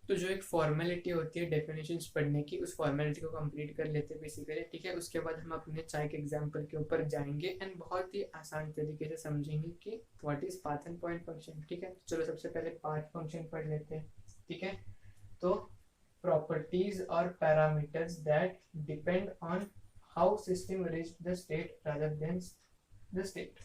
तो जो एक फॉर्मेलिटी होती है डेफिनेशंस पढ़ने की, उस फॉर्मेलिटी को कंप्लीट कर लेते हैं बेसिकली, ठीक है। उसके बाद हम अपने चाय के एग्जांपल के ऊपर जाएंगे एंड बहुत ही आसान तरीके से समझेंगे कि what is path and point function, ठीक है। चलो सबसे पहले पाथ फंक्शन पढ़ लेते हैं, ठीक है। तो प्रॉपर्टीज और parameters that depend on how system reach the state rather than the state,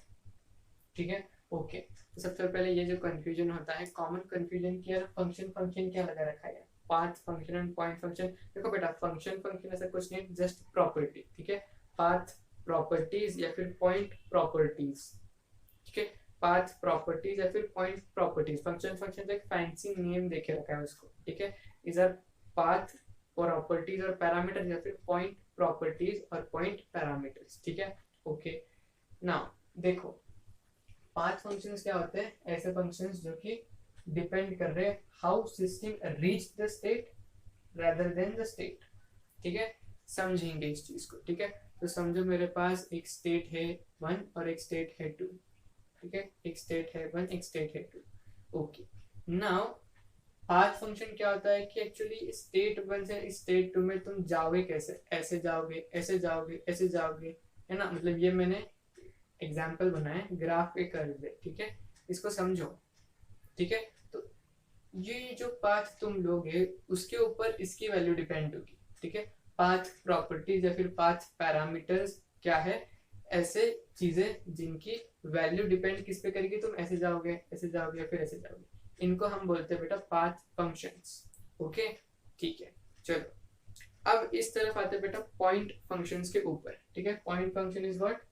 ठीक है। ओके, तो सबसे पहले ये जो कंफ्यूजन होता है, कॉमन कंफ्यूजन की, यार फंक्शन फंक्शन क्या लगा रखा है, path function and point function. देखो बेटा, फंक्शन फंक्शन ऐसा कुछ नहीं, जस्ट प्रॉपर्टी, ठीक है। पाथ प्रॉपर्टीज या फिर पॉइंट प्रॉपर्टीज, ठीक है। पाथ प्रॉपर्टीज या फिर पॉइंट प्रॉपर्टीज, फंक्शन फंक्शन एक फैंसी नेम देखे रखा है उसको, ठीक है। इज आर पाथ प्रॉपर्टीज और पैरामीटर या फिर पॉइंट प्रॉपर्टीज और पॉइंट पैरामीटर्स, ठीक है। ओके, नाउ देखो, पाथ फंक्शंस क्या होते हैं, ऐसे फंक्शंस जो कि डिपेंड कर रहे हैं how system reach the state rather than the state, ठीक है। समझेंगे इस चीज को, ठीक है। तो समझो मेरे पास एक स्टेट है 1 और एक स्टेट है 2, ठीक है। एक स्टेट है 1, एक स्टेट है 2। ओके, नाउ पाथ फंक्शन क्या होता है कि एक्चुअली स्टेट 1 से स्टेट 2 में तुम जाओगे कैसे, ऐसे जाओगे, ऐसे जाओगे, ऐसे जाओगे, है ना। मतलब ये मैंने एग्जाम्पल बनाए, ग्राफ पे कर दे, ठीक है। इसको समझो, ठीक है। तो ये जो पाथ तुम लोगे उसके ऊपर इसकी वैल्यू डिपेंड होगी, ठीक है। पाथ प्रॉपर्टीज या फिर पाथ पैरामीटर्स क्या है, ऐसे चीजें जिनकी वैल्यू डिपेंड किस पे करेगी, तुम ऐसे जाओगे, ऐसे जाओगे या फिर ऐसे जाओगे, इनको हम बोलते हैं बेटा पाथ फंक्शंस। ओके, ठीक है। चलो अब इस तरफ आते हैं बेटा पॉइंट फंक्शंस के ऊपर, ठीक है। पॉइंट फंक्शन इज व्हाट,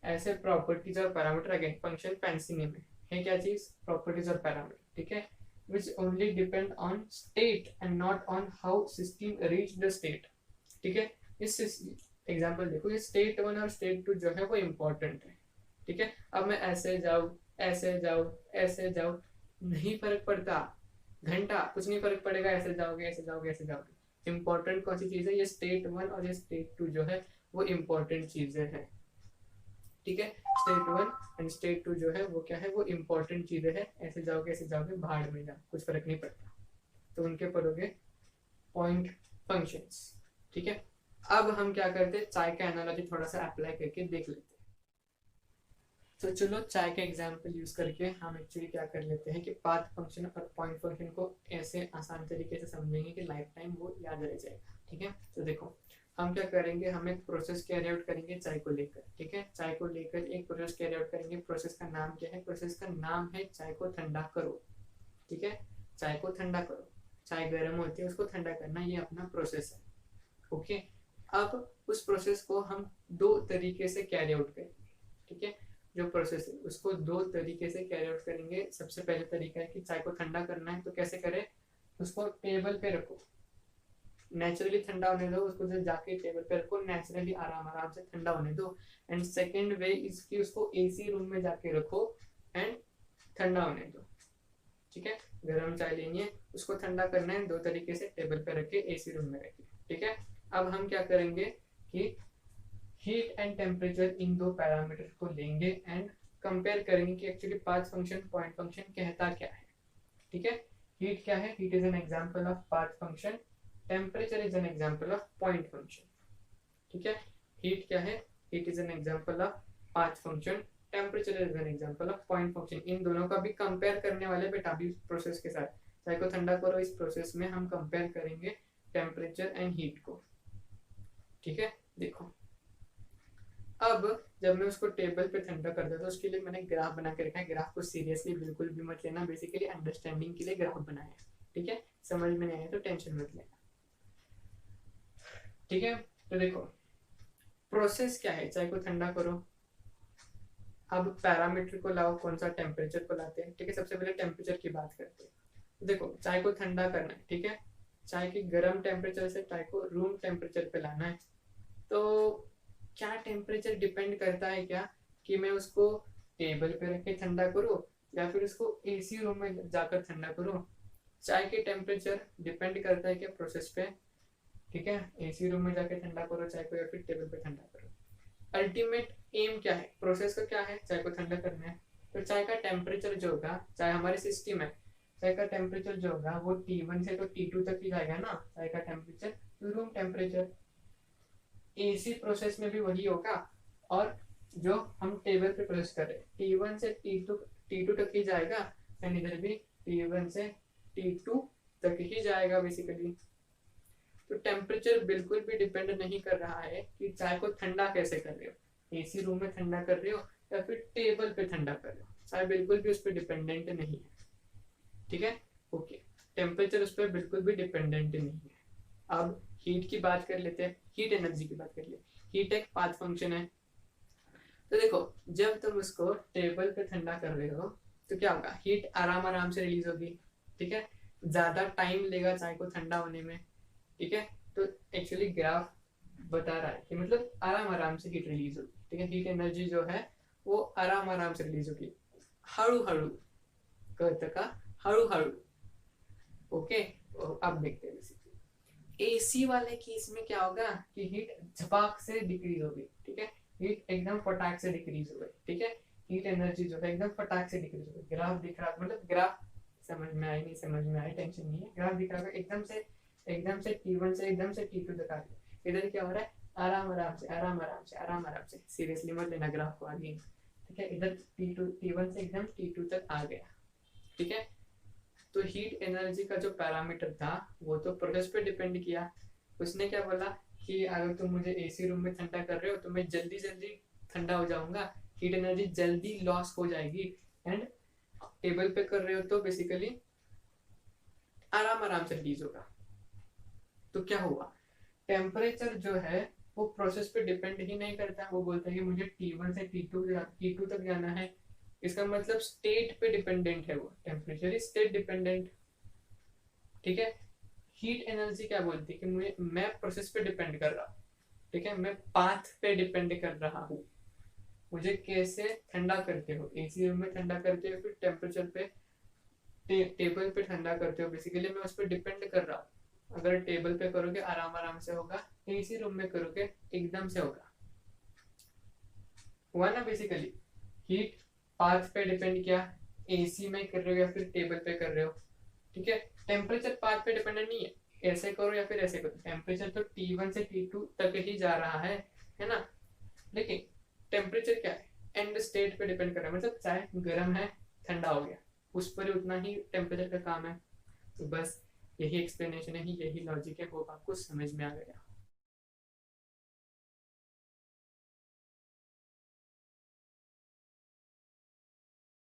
ऐसे प्रॉपर्टीज और parameter, again function fancy name है क्या चीज, प्रॉपर्टीज और पैरामीटर, ठीक है। which only depend on state and not on how system reach the state, ठीक है। इस एग्जांपल देखो, ये स्टेट 1 और स्टेट 2 जो है वो इंपॉर्टेंट है, ठीक है। अब मैं ऐसे जाऊं, ऐसे जाऊं, ऐसे जाऊं, नहीं फर्क पड़ता, घंटा कुछ नहीं फर्क पड़ेगा, ऐसे जाओगे, ऐसे जाओगे, ऐसे जाओगे। इंपॉर्टेंट कौन सी चीज है, ये स्टेट 1 और ये स्टेट 2 जो है वो इंपॉर्टेंट चीजें हैं, ठीक है। स्टेट 1 एंड स्टेट 2 जो है वो क्या है, वो इंपॉर्टेंट चीजें हैं। ऐसे जाओगे, ऐसे जाओगे, भाड़ में जाओ, कुछ फर्क नहीं पड़ता। तो उनके पढ़ोगे पॉइंट फंक्शंस, ठीक है। अब हम क्या करते हैं, चाय का एनालॉजी थोड़ा सा अप्लाई करके देख लेते हैं। तो चलो चाय का एग्जांपल यूज करके हम एक्चुअली क्या कर लेते हैं कि पाथ फंक्शन और पॉइंट फंक्शन को ऐसे आसान तरीके से समझेंगे कि लाइफ टाइम वो याद रह जाएगा, ठीक है। तो देखो, हम क्या करेंगे, हम एक प्रोसेस कैरी आउट करेंगे चाय को लेकर, ठीक है। चाय को लेकर एक प्रोसेस कैरी आउट करेंगे, प्रोसेस का नाम क्या है, प्रोसेस का नाम है चाय को ठंडा करो, ठीक है। चाय को ठंडा करो, चाय गर्म होती है उसको ठंडा करना, ये अपना प्रोसेस है, ओके। अब उस प्रोसेस को हम दो तरीके से कैरी आउट करेंगे, ठीक है। जो प्रोसेस है उसको दो तरीके से कैरी आउट करेंगे। सबसे पहले तरीका है कि चाय को ठंडा करना है, तो कैसे करें, उसको टेबल पे रखो, नेचुरली ठंडा होने दो उसको, जो जाके टेबल पे रखो, नेचुरली आराम आराम से ठंडा होने दो। एंड सेकेंड वे इसकी, उसको एसी रूम में जाके रखो एंड ठंडा होने दो, ठीक है। गर्म चाय लेनी है, उसको ठंडा करना है, दो तरीके से, टेबल पे रखे, एसी रूम में रखे, ठीक है। अब हम क्या करेंगे कि हीट एंड टेम्परेचर इन दो पैरामीटर को लेंगे एंड कंपेयर करेंगे कि actually path function point function कहता क्या है, ठीक है। हीट क्या है, heat is an example of path function, temperature is an example of point function, ठीक है। हीट क्या है, heat is an example of path function, temperature is an example of point function. इन दोनों का भी कंपेयर करने वाले बेटा अभी प्रोसेस के साथ, चाहे को ठंडा करो, इस प्रोसेस में हम कंपेयर करेंगे टेम्परेचर एंड हीट को, ठीक है। देखो, अब जब मैं उसको टेबल पे ठंडा करता था, उसके लिए मैंने ग्राफ बना के रखा है। ग्राफ को सीरियसली बिल्कुल भी मत लेना, बेसिकली अंडरस्टैंडिंग के लिए ग्राफ बनाया है, ठीक है। समझ में नहीं आया तो टेंशन मत लेना, ठीक है। तो देखो, प्रोसेस क्या है, चाय को ठंडा करो। अब पैरामीटर को लाओ, कौन सा, टेम्परेचर को लाते हैं, ठीक है। सबसे पहले टेम्परेचर की बात करते हैं। तो देखो, चाय को ठंडा करना है, ठीक है। चाय की गर्म टेम्परेचर से चाय को रूम टेम्परेचर पे लाना है। तो क्या टेम्परेचर डिपेंड करता है क्या, कि मैं उसको टेबल पे रख के ठंडा करूँ या फिर उसको एसी रूम में जाकर ठंडा करूँ। चाय के टेम्परेचर डिपेंड करता है क्या प्रोसेस पे, ठीक है। एसी रूम में जाके ठंडा करो चाय को या फिर टेबल पे ठंडा करो। अल्टीमेट एम क्या है, प्रोसेस का क्या है, चाय को ठंडा करना है। तो चाय का टेम्परेचर जो होगा, चाय हमारे सिस्टम है, चाय का टेम्परेचर जो होगा वो T1 से तो T2 तक ही जाएगा ना, चाय का temperature room temperature. AC process में भी वही होगा, और जो हम टेबल पे प्रोसेस कर रहे हैं T1 से T2 तक ही जाएगा, एंड इधर भी T1 से T2 तक ही जाएगा बेसिकली। तो टेम्परेचर बिल्कुल भी डिपेंड नहीं कर रहा है कि चाय को ठंडा कैसे कर रहे हो, एसी रूम में ठंडा कर रहे हो या फिर टेबल पे ठंडा कर रहे हो, चाय बिल्कुल भी उस पर डिपेंडेंट नहीं है। ठीक है, ओके, टेम्परेचर उस पर बिल्कुल भी डिपेंडेंट नहीं है। अब हीट की बात कर लेते हैं, हीट एनर्जी की बात कर ले। हीट एक पाथ फंक्शन है। तो देखो, जब तुम उसको टेबल पे ठंडा कर रहे हो तो क्या होगा, हीट आराम आराम से रिलीज होगी। ठीक है, ज्यादा टाइम लेगा चाय को ठंडा होने में। ठीक है, तो एक्चुअली ग्राफ बता रहा है कि मतलब आराम आराम से हीट रिलीज होगी। ठीक है, हीट एनर्जी जो है वो आराम आराम से रिलीज होगी, हड़ू हड़ू का हड़ू हड़ू। ओके, अब देखते हैं एसी वाले केस में क्या होगा कि हीट झपाक से डिक्रीज होगी। ठीक है, हीट एकदम फटाक से डिक्रीज हो गई। ठीक है, हीट एनर्जी जो है एकदम फटाक से डिक्रीज हो गई। ग्राफ दिख रहा, मतलब ग्राफ समझ में आई नहीं समझ में आई, टेंशन नहीं है, ग्राफ दिख रहा है एकदम से T1 से एकदम से T2 तक आ गया। इधर क्या हो रहा है, आराम आराम से आराम आराम से आराम आराम से, सीरियसली मत लेना ग्राफ को आगे। ठीक है, इधर T1 से एकदम T2 तक आ गया। ठीक है, तो हीट एनर्जी का जो पैरामीटर था वो तो प्रोसेस पे डिपेंड किया। उसने क्या बोला कि अगर तुम मुझे एसी रूम में ठंडा कर रहे हो तो मैं जल्दी जल्दी ठंडा हो जाऊंगा, हीट एनर्जी जल्दी लॉस हो जाएगी। एंड टेबल पे कर रहे हो तो बेसिकली आराम आराम से रिलीज होगा। तो क्या हुआ, टेम्परेचर जो है वो प्रोसेस पे डिपेंड ही नहीं करता। वो बोलता है कि मुझे T1 से T2 तक जाना है, इसका मतलब स्टेट पे डिपेंडेंट है वो, टेम्परेचर इज स्टेट डिपेंडेंट। ठीक है, हीट एनर्जी क्या बोलती है कि मुझे, मैं प्रोसेस पे डिपेंड कर रहा हूँ। ठीक है, मैं पाथ पे डिपेंड कर रहा हूँ, मुझे कैसे ठंडा करते हो, एसी रूम में ठंडा करते हो फिर टेम्परेचर पे टेबल पे ठंडा करते हो, बेसिकली मैं उस पर डिपेंड कर रहा हूँ। अगर टेबल पे करोगे आराम आराम से होगा, एसी रूम में करोगे एकदम से होगा। हुआ ना, बेसिकली हीट पाथ पे डिपेंड किया, एसी में कर रहे हो या फिर टेबल पे कर रहे हो। ठीक है, टेम्परेचर पाथ पे डिपेंडेंट नहीं है, ऐसे करो या फिर ऐसे करो, टेम्परेचर तो T1 से T2 तक ही जा रहा है ना। लेकिन टेम्परेचर क्या है, एंड स्टेट पे डिपेंड कर रहा है, मतलब चाहे गर्म है ठंडा हो गया, उस पर उतना ही टेम्परेचर का काम है। तो बस यही एक्सप्लेनेशन है, यही लॉजिक है, वो आपको समझ में आ गया।